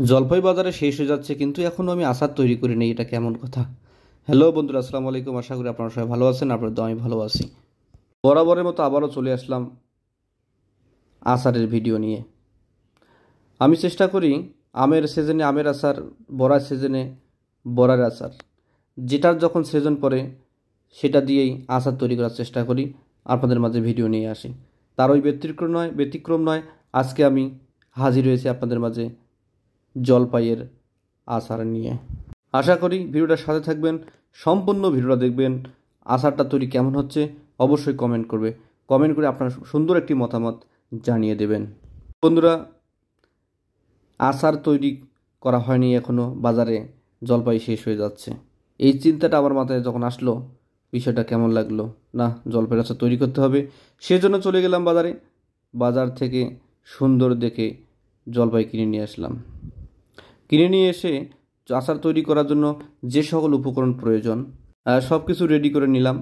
জলপাই বাজারে শেষ হয়ে যাচ্ছে কিন্তু এখনও আমি আচার তৈরি করি নি, এটা কেমন কথা? হ্যালো বন্ধুরা, আসসালামু আলাইকুম। আশা করি আপনারা সবাই ভালো আছেন। আপনাদের তো আমি ভালো আছি। বরাবরের মতো আবারও চলে আসলাম আচারের ভিডিও নিয়ে। আমি চেষ্টা করি আমের সিজনে আমের আচার, বড়ার সিজনে বড়ার আচার, যেটার যখন সিজন পড়ে সেটা দিয়েই আচার তৈরি করার চেষ্টা করি, আপনাদের মাঝে ভিডিও নিয়ে আসি। তার ওই ব্যতিক্রম নয়, আজকে আমি হাজির হয়েছি আপনাদের মাঝে জলপাইয়ের আচার নিয়ে। আশা করি ভিডিওটার সাথে থাকবেন, সম্পূর্ণ ভিডিওটা দেখবেন। আচারটা তৈরি কেমন হচ্ছে অবশ্যই কমেন্ট করে আপনার সুন্দর একটি মতামত জানিয়ে দেবেন। বন্ধুরা, আচার তৈরি করা হয়নি এখনও, বাজারে জলপাই শেষ হয়ে যাচ্ছে। এই চিন্তাটা আমার মাথায় যখন আসলো, বিষয়টা কেমন লাগলো, না জলপাইয়ের আচার তৈরি করতে হবে। সেজন্য চলে গেলাম বাজারে। বাজার থেকে সুন্দর দেখে জলপাই কিনে নিয়ে আসলাম। কিনে নিয়ে এসে আচার তৈরি করার জন্য যে সকল উপকরণ প্রয়োজন সব কিছু রেডি করে নিলাম।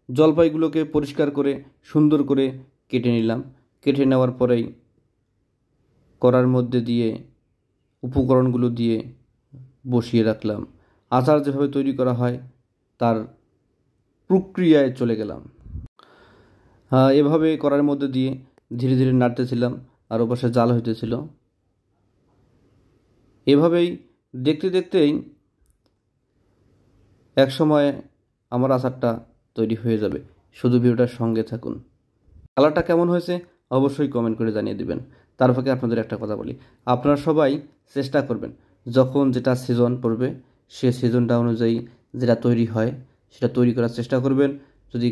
জলপাইগুলোকে পরিষ্কার করে সুন্দর করে কেটে নিলাম। কেটে নেওয়ার পরেই কড়ার মধ্যে দিয়ে উপকরণগুলো দিয়ে বসিয়ে রাখলাম। আচার যেভাবে তৈরি করা হয় তার প্রক্রিয়ায় চলে গেলাম। এভাবে কড়ার মধ্যে দিয়ে ধীরে ধীরে নাড়তেছিলাম, আর ওপাশে জাল হইতেছিল। এভাবেই দেখতে দেখতেই এক সময় আমার আচারটা তৈরি হয়ে যাবে। শুধু ভিডিওটার সঙ্গে থাকুন। কালারটা কেমন হয়েছে অবশ্যই কমেন্ট করে জানিয়ে দেবেন। তার ফাঁকে আপনাদের একটা কথা বলি, আপনারা সবাই চেষ্টা করবেন যখন যেটা সিজন পড়বে সে সিজনটা অনুযায়ী যেটা তৈরি হয় সেটা তৈরি করার চেষ্টা করবেন। যদি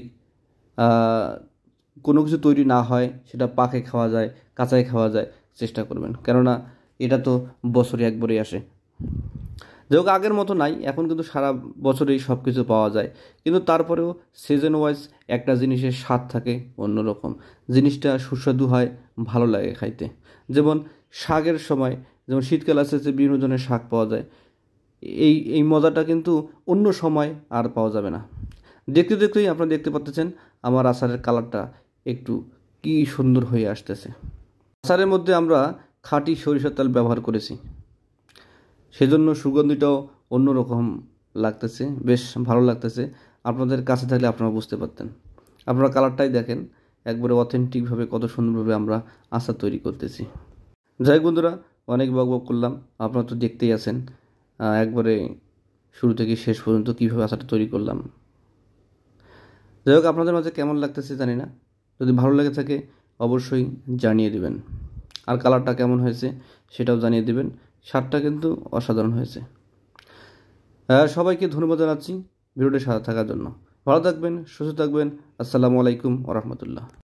কোনো কিছু তৈরি না হয়, সেটা পাকে খাওয়া যায়, কাঁচায় খাওয়া যায়, চেষ্টা করবেন। কেননা এটা তো বছরে একবারই আসে। যাই হোক, আগের মতো নাই, এখন কিন্তু সারা বছরেই সব কিছু পাওয়া যায়। কিন্তু তারপরেও সিজন ওয়াইজ একটা জিনিসের স্বাদ থাকে অন্যরকম। জিনিসটা সুস্বাদু হয়, ভালো লাগে খাইতে। যেমন শাকের সময়, যেমন শীতকাল আসছে যে বিভিন্ন ধরনের শাক পাওয়া যায়, এই এই মজাটা কিন্তু অন্য সময় আর পাওয়া যাবে না। দেখতে দেখতেই আপনারা দেখতে পাচ্ছেন আমার আচারের কালারটা একটু কি সুন্দর হয়ে আসতেছে। আচারের মধ্যে আমরা খাঁটি সরিষার তেল ব্যবহার করেছি, সেজন্য সুগন্ধিটাও অন্যরকম লাগতেছে, বেশ ভালো লাগতেছে। আপনাদের কাছে থাকলে আপনারা বুঝতে পারতেন। আপনারা কালারটাই দেখেন, একবারে অথেন্টিকভাবে কত সুন্দরভাবে আমরা আচার তৈরি করতেছি। যাই হোক বন্ধুরা, অনেক বকবক করলাম, আপনারা তো দেখতেই আছেন একবারে শুরু থেকে শেষ পর্যন্ত কীভাবে আচারটা তৈরি করলাম। যাই হোক, আপনাদের মাঝে কেমন লাগতেছে জানি না, যদি ভালো লেগে থাকে অবশ্যই জানিয়ে দেবেন। আর কালারটা কেমন হয়েছে সেটাও জানিয়ে দেবেন। স্বাদটা কিন্তু অসাধারণ হয়েছে। সবাইকে ধন্যবাদ জানাচ্ছি ভিডিওটির সাথে থাকার জন্য। ভালো থাকবেন, সুস্থ থাকবেন। আসসালামু আলাইকুম ওয়া রাহমাতুল্লাহ।